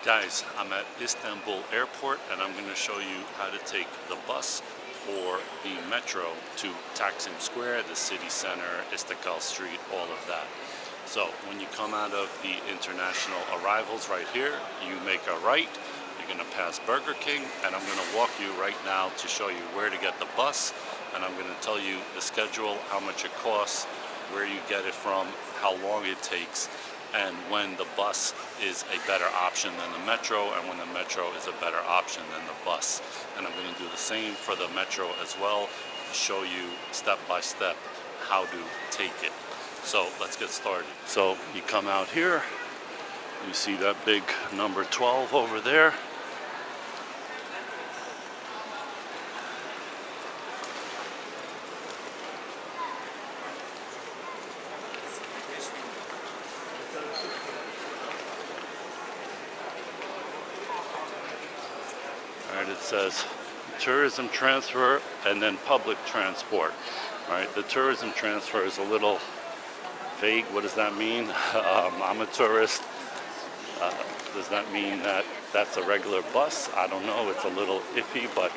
Guys, I'm at Istanbul Airport and I'm going to show you how to take the bus or the metro to Taksim Square, the city center, Istiklal Street, all of that. So when you come out of the international arrivals right here, you make a right, you're going to pass Burger King, and I'm going to walk you right now to show you where to get the bus, and I'm going to tell you the schedule, how much it costs, where you get it from, how long it takes, and when the bus is a better option than the metro, and when the metro is a better option than the bus. And I'm going to do the same for the metro as well, to show you step by step how to take it. So let's get started. So you come out here, you see that big number 12 over there. It says tourism transfer and then public transport. Right, the tourism transfer is a little vague. What does that mean? I'm a tourist. Does that mean that that's a regular bus? I don't know. It's a little iffy, but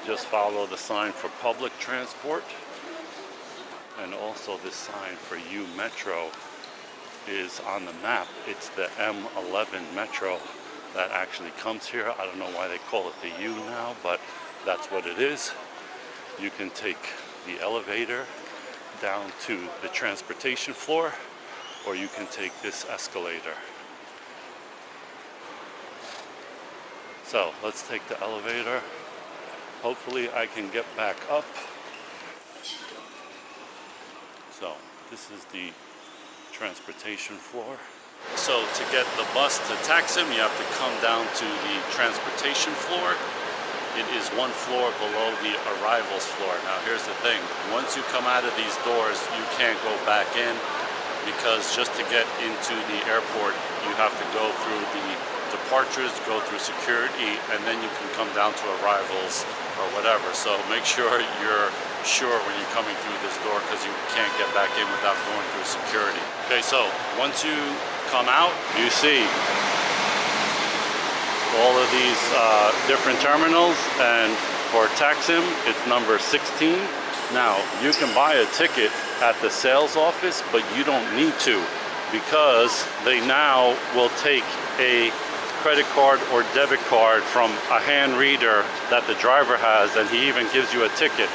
just follow the sign for public transport. And also this sign for U Metro is on the map. It's the M11 Metro that actually comes here. I don't know why they call it the U now, but that's what it is. You can take the elevator down to the transportation floor, or you can take this escalator. So let's take the elevator. Hopefully I can get back up. So this is the transportation floor. So to get the bus to Taksim, you have to come down to the transportation floor. It is one floor below the arrivals floor. Now here's the thing, once you come out of these doors, you can't go back in, because just to get into the airport, you have to go through the departures, go through security, and then you can come down to arrivals or whatever. So make sure you're sure when you're coming through this door, because you can't get back in without going through security. Okay, so once you come out, you see all of these different terminals, and for Taksim it's number 16. Now you can buy a ticket at the sales office, but you don't need to, because they now will take a credit card or debit card from a hand reader that the driver has, and he even gives you a ticket.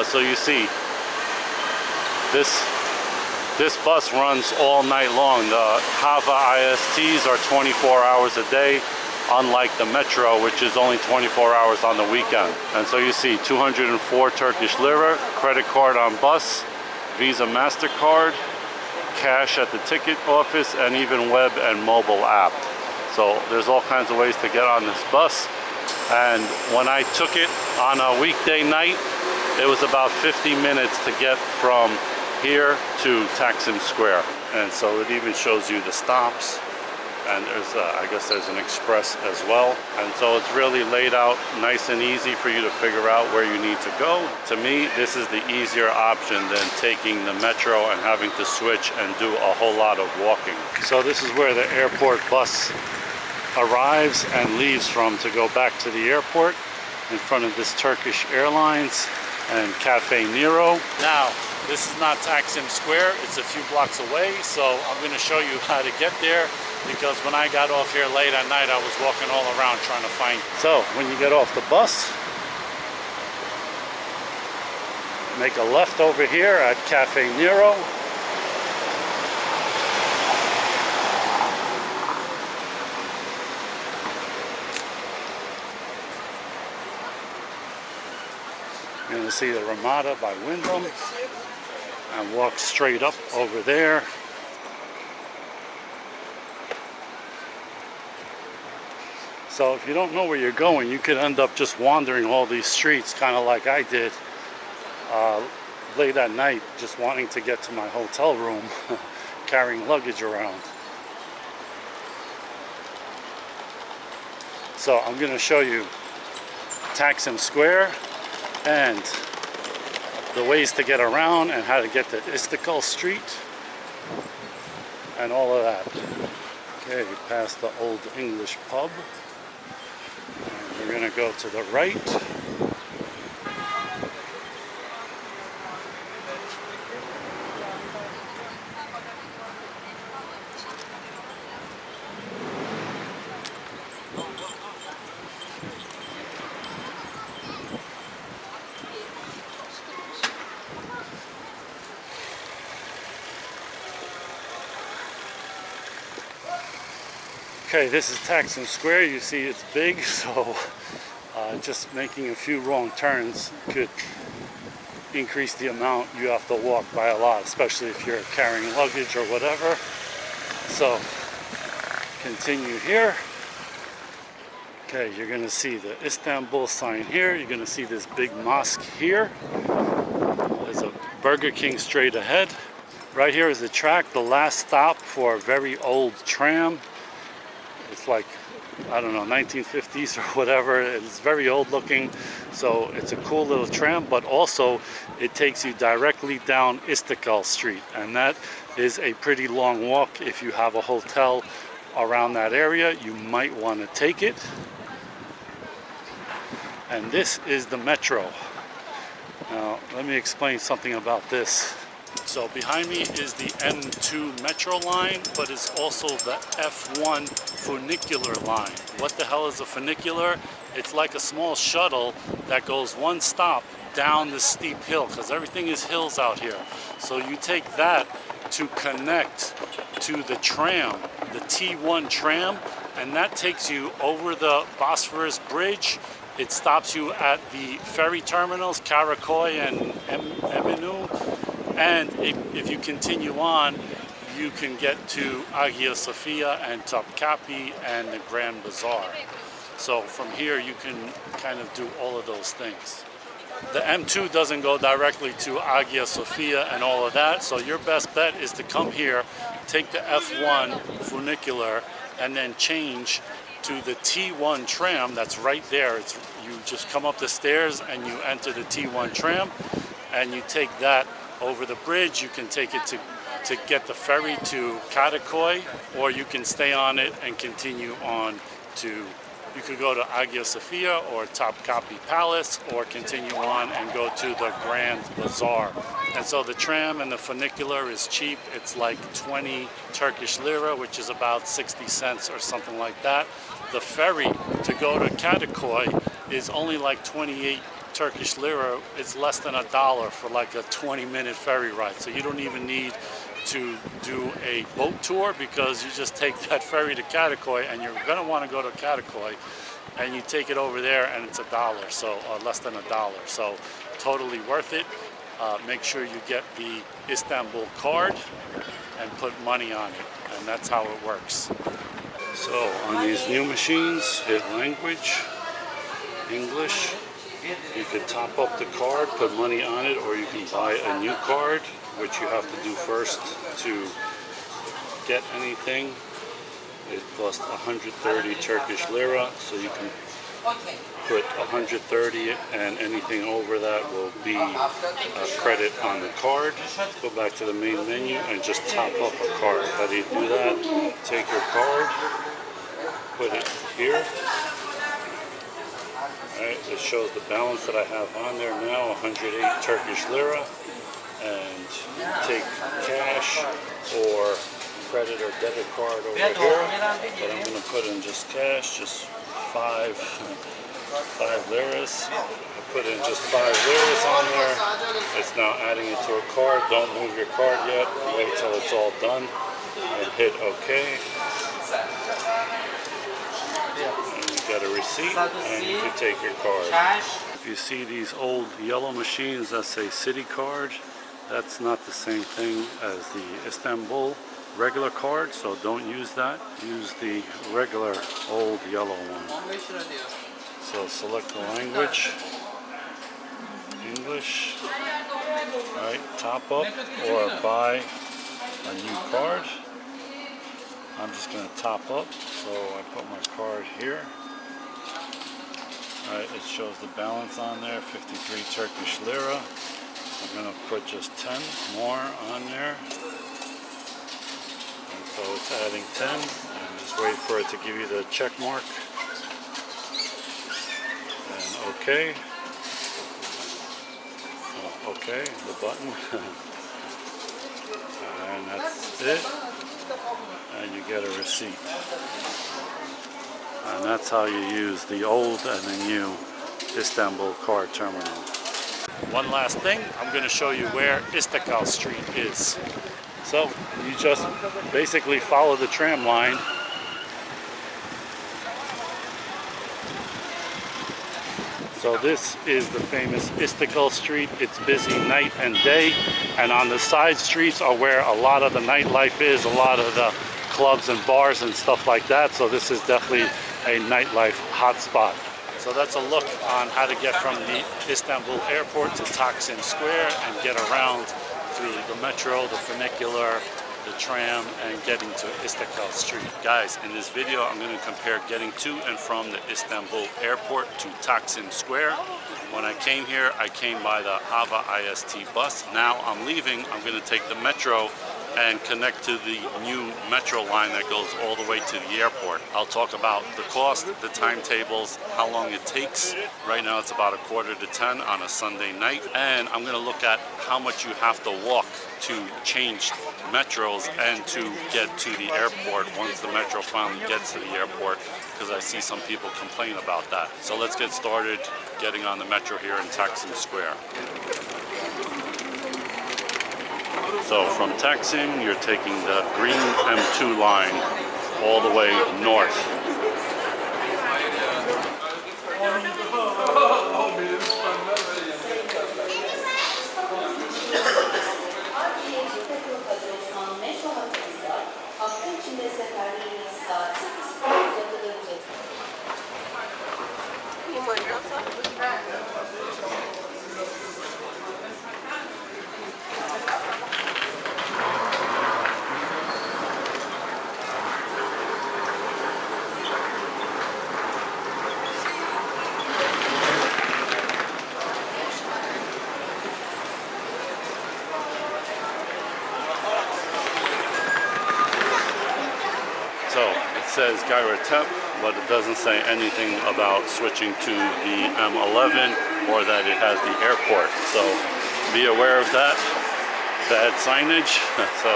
So you see, this bus runs all night long. The Hava ISTs are 24 hours a day, unlike the metro, which is only 24 hours on the weekend. And so you see 204 Turkish lira, credit card on bus, Visa MasterCard, cash at the ticket office, and even web and mobile app. So there's all kinds of ways to get on this bus. And when I took it on a weekday night, it was about 50 minutes to get from here to Taksim Square. And so it even shows you the stops, and there's I guess there's an express as well. And so it's really laid out nice and easy for you to figure out where you need to go. To me, this is the easier option than taking the metro and having to switch and do a whole lot of walking. So this is where the airport bus arrives and leaves from to go back to the airport, in front of this Turkish Airlines and Cafe Nero. Now, this is not Taksim Square, it's a few blocks away, so I'm going to show you how to get there, because when I got off here late at night, I was walking all around trying to find it. So, when you get off the bus, make a left over here at Cafe Nero. You're going to see the Ramada by Wyndham, and walk straight up over there. So if you don't know where you're going, you could end up just wandering all these streets, kind of like I did late at night, just wanting to get to my hotel room, carrying luggage around. So I'm going to show you Taksim Square and the ways to get around and how to get to Istiklal Street and all of that. Okay, past the Old English pub. And we're gonna go to the right. Okay, this is Taksim Square. You see it's big, so just making a few wrong turns could increase the amount you have to walk by a lot, especially if you're carrying luggage or whatever. So continue here. Okay, you're gonna see the Istanbul sign here. You're gonna see this big mosque here. There's a Burger King straight ahead. Right here is the track, the last stop for a very old tram. It's like, I don't know, 1950s or whatever. It's very old looking, so it's a cool little tram, but also it takes you directly down Istiklal Street, and that is a pretty long walk. If you have a hotel around that area, you might want to take it. And this is the metro. Now, let me explain something about this. So behind me is the M2 metro line, but it's also the F1 funicular line. What the hell is a funicular? It's like a small shuttle that goes one stop down the steep hill, because everything is hills out here. So you take that to connect to the tram, the T1 tram, and that takes you over the Bosphorus Bridge. It stops you at the ferry terminals, Kadikoy and Eminönü. And if you continue on, you can get to Hagia Sophia and Topkapi and the Grand Bazaar. So from here, you can kind of do all of those things. The M2 doesn't go directly to Hagia Sophia and all of that. So your best bet is to come here, take the F1 funicular, and then change to the T1 tram that's right there. You just come up the stairs and you enter the T1 tram, and you take that over the bridge. You can take it to get the ferry to Kadikoy, or you can stay on it and continue on to, you could go to Hagia Sophia or Topkapi Palace, or continue on and go to the Grand Bazaar. And so the tram and the funicular is cheap. It's like 20 Turkish lira, which is about 60 cents or something like that. The ferry to go to Kadikoy is only like 28 Turkish lira. It's less than $1 for like a 20-minute ferry ride. So you don't even need to do a boat tour, because you just take that ferry to Kadikoy, and you're gonna want to go to Kadikoy, and you take it over there, and it's $1, so less than $1. So totally worth it. Make sure you get the Istanbul Card and put money on it, and that's how it works. So on these new machines, hit language, English. You can top up the card, put money on it, or you can buy a new card, which you have to do first to get anything. It costs 130 Turkish lira, so you can put 130, and anything over that will be a credit on the card. Go back to the main menu and just top up a card. How do you do that? Take your card, put it here. Alright, it shows the balance that I have on there now, 108 Turkish lira. And take cash or credit or debit card over here. But I'm going to put in just cash, just five liras. I put in just 5 liras on there. It's now adding it to a card. Don't move your card yet. Wait till it's all done and hit OK. Got a receipt, and you can take your card. If you see these old yellow machines that say City Card, that's not the same thing as the Istanbul regular card, so don't use that. Use the regular old yellow one. So select the language, English, right, top up or buy a new card. I'm just going to top up, so I put my card here. Alright, it shows the balance on there, 53 Turkish lira. I'm going to put just 10 more on there. And so it's adding 10, and Just wait for it to give you the check mark. And okay. Okay, the button. And that's it. And you get a receipt. And that's how you use the old and the new Istanbul Card terminal. One last thing, I'm going to show you where Istiklal Street is. So you just basically follow the tram line. So this is the famous Istiklal Street. It's busy night and day, and on the side streets are where a lot of the nightlife is, a lot of the clubs and bars and stuff like that. So this is definitely a nightlife hotspot. So that's a look on how to get from the Istanbul Airport to Taksim Square and get around through the metro, the funicular, the tram, and getting to Istiklal Street. Guys, in this video I'm going to compare getting to and from the Istanbul Airport to Taksim Square. When I came here, I came by the Havaist bus. Now I'm leaving, I'm going to take the metro and connect to the new metro line that goes all the way to the airport. I'll talk about the cost, the timetables, how long it takes. Right now it's about 9:45 on a Sunday night. And I'm gonna look at how much you have to walk to change metros and to get to the airport once the metro finally gets to the airport, because I see some people complain about that. So let's get started getting on the metro here in Taksim Square. So from Taksim, you're taking the green M2 line all the way north. So it says Gayrettepe, but it doesn't say anything about switching to the M11 or that it has the airport. So be aware of that bad signage. So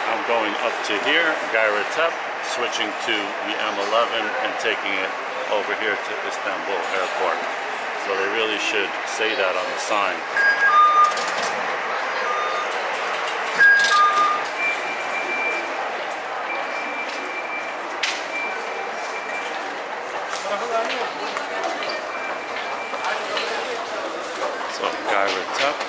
I'm going up to here, Gayrettepe, switching to the M11 and taking it over here to Istanbul Airport. So they really should say that on the sign. So Gayrettepe.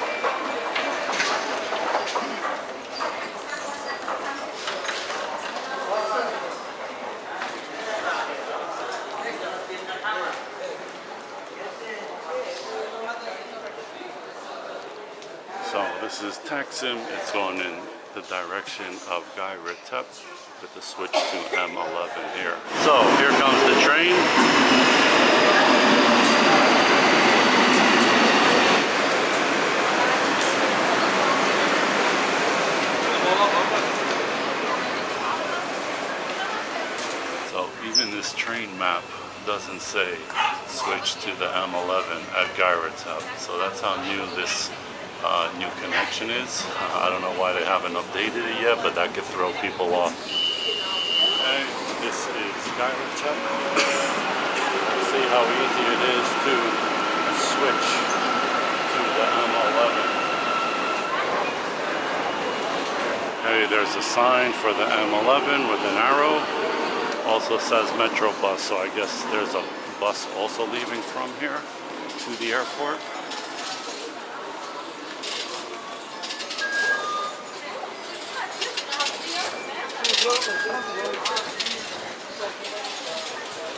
So this is Taksim. It's going in the direction of Gayrettepe with the switch to M11 here. So here comes the train. So even this train map doesn't say switch to the M11 at Gayrettepe. So that's how new this new connection is. I don't know why they haven't updated it yet, but that could throw people off. Okay, this is Gayrettepe. Let's see how easy it is to switch to the M11. Okay, there's a sign for the M11 with an arrow. Also says Metro bus, so I guess there's a bus also leaving from here to the airport.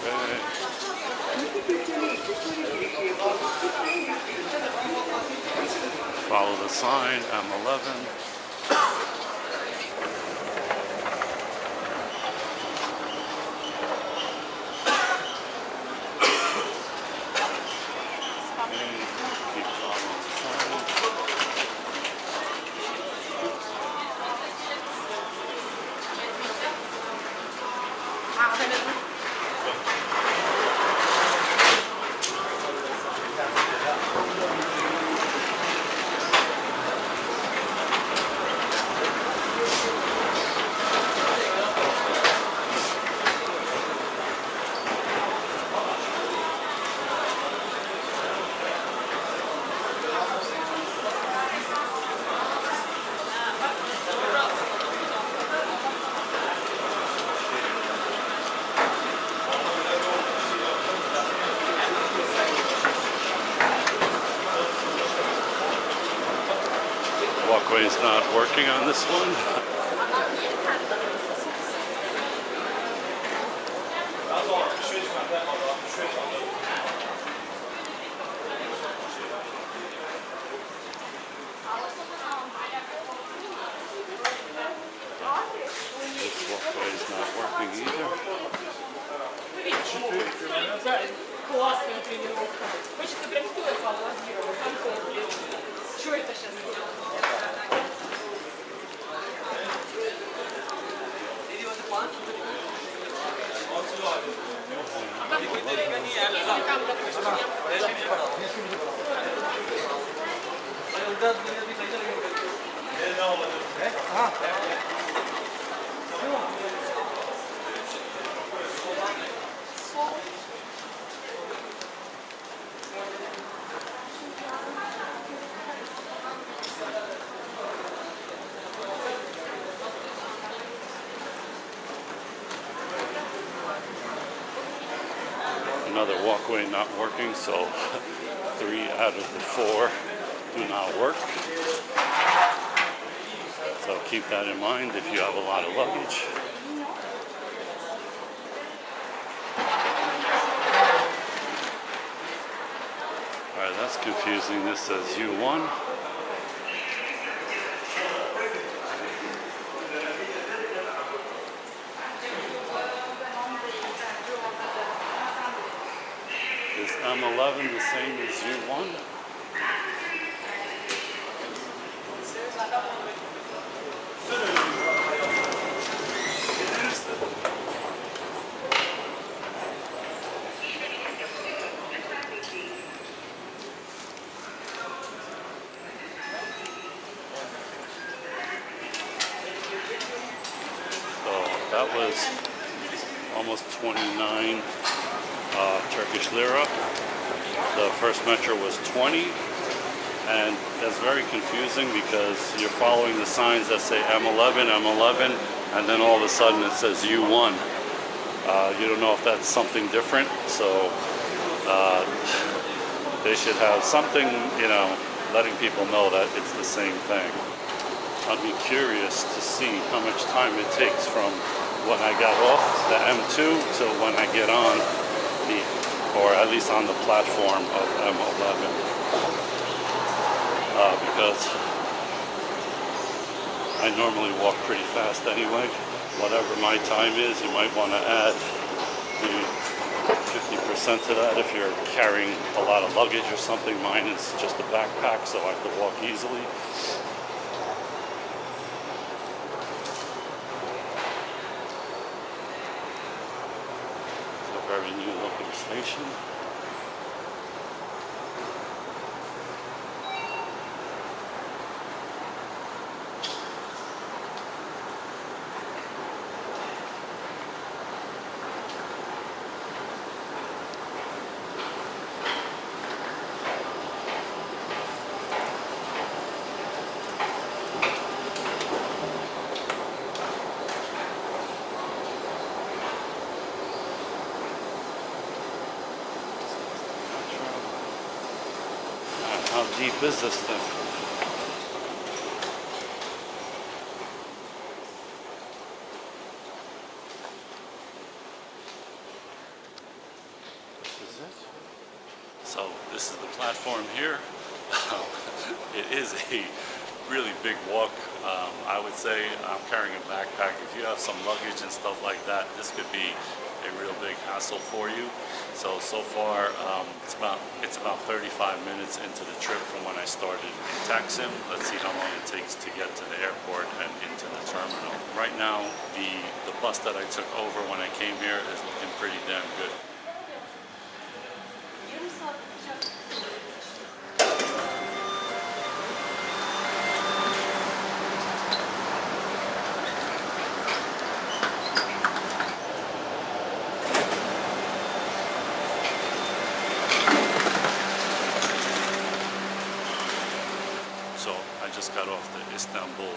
Okay. Follow the sign, M11. walkway's not working on this one. This walkway is not working either. Another walkway not working, so 3 out of the 4 do not work. So keep that in mind if you have a lot of luggage. Alright, that's confusing. This says U1. Is M11 the same as U1? That was almost 29 Turkish lira. The first metro was 20, and that's very confusing because you're following the signs that say M11, M11, and then all of a sudden it says U1. You don't know if that's something different, so they should have something, you know, letting people know that it's the same thing. I'd be curious to see how much time it takes from when I got off the M2 to when I get on the, or at least on the platform of M11. Because I normally walk pretty fast anyway. Whatever my time is, you might want to add maybe 50% to that if you're carrying a lot of luggage or something. Mine is just a backpack, so I could walk easily. Very new looking station. How deep is this thing? This is it. So this is the platform here. It is a really big walk. I would say I'm carrying a backpack. If you have some luggage and stuff like that, this could be a real big hassle for you. So far, it's about 35 minutes into the trip from when I started in Taksim. Let's see how long it takes to get to the airport and into the terminal. Right now, the bus that I took over when I came here is looking pretty damn good. I just got off the Istanbul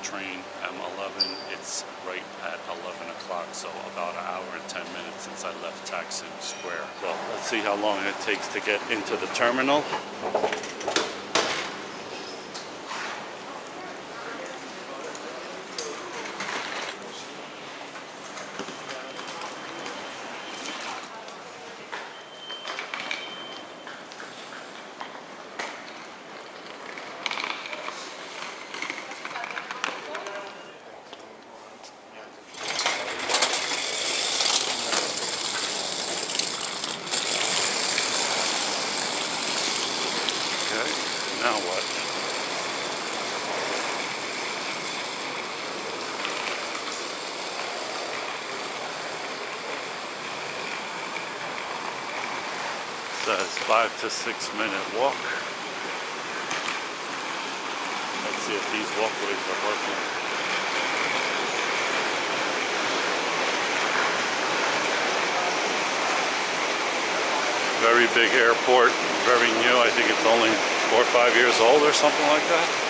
train, M11. It's right at 11 o'clock, so about an hour and 10 minutes since I left Taksim Square. So let's see how long it takes to get into the terminal. says 5 to 6 minute walk. Let's see if these walkways are working. Very big airport, very new. I think it's only 4 or 5 years old or something like that.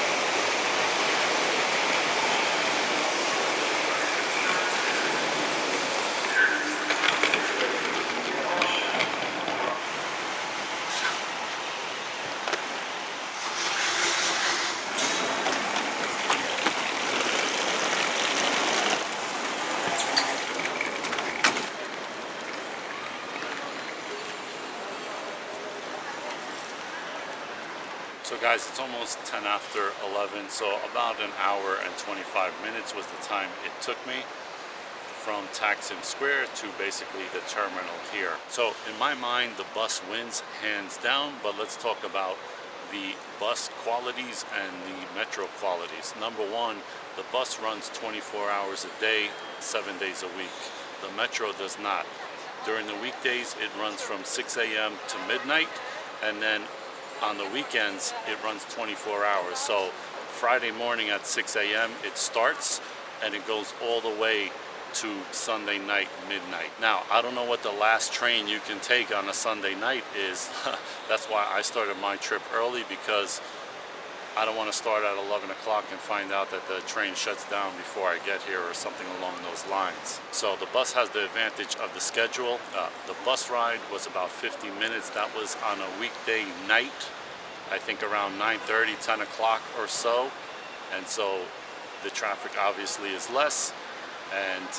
So guys, it's almost 10 after 11, so about an hour and 25 minutes was the time it took me from Taksim Square to basically the terminal here. So in my mind, the bus wins hands down, but let's talk about the bus qualities and the metro qualities. Number one, the bus runs 24 hours a day, 7 days a week. The metro does not. During the weekdays, it runs from 6 a.m. to midnight, and then on the weekends, it runs 24 hours. So Friday morning at 6 a.m. it starts and it goes all the way to Sunday night, midnight. Now, I don't know what the last train you can take on a Sunday night is. That's why I started my trip early, because I don't want to start at 11 o'clock and find out that the train shuts down before I get here or something along those lines. So the bus has the advantage of the schedule. The bus ride was about 50 minutes. That was on a weekday night, I think around 9:30, 10 o'clock or so. And so the traffic obviously is less. And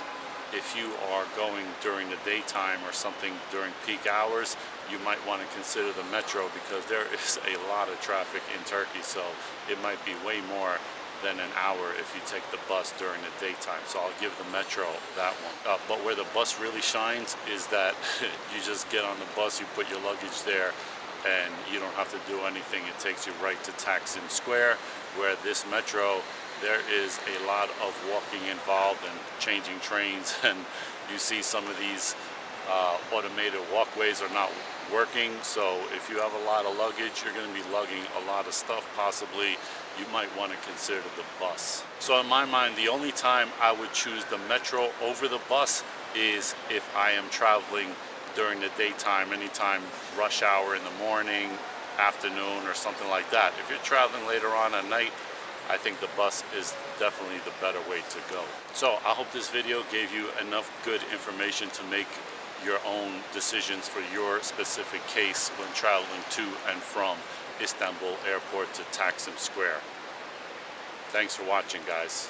if you are going during the daytime or something during peak hours, you might want to consider the metro, because there is a lot of traffic in Turkey, so it might be way more than an hour if you take the bus during the daytime. So I'll give the metro that one. But where the bus really shines is that you just get on the bus, you put your luggage there, and you don't have to do anything. It takes you right to Taksim Square, where this metro, there is a lot of walking involved and changing trains, and you see some of these automated walkways are not working. So if you have a lot of luggage, you're going to be lugging a lot of stuff. Possibly you might want to consider the bus. So in my mind, the only time I would choose the metro over the bus is if I am traveling during the daytime, anytime rush hour in the morning, afternoon, or something like that. If you're traveling later on at night, I think the bus is definitely the better way to go. So I hope this video gave you enough good information to make your own decisions for your specific case when traveling to and from Istanbul Airport to Taksim Square. Thanks for watching, guys.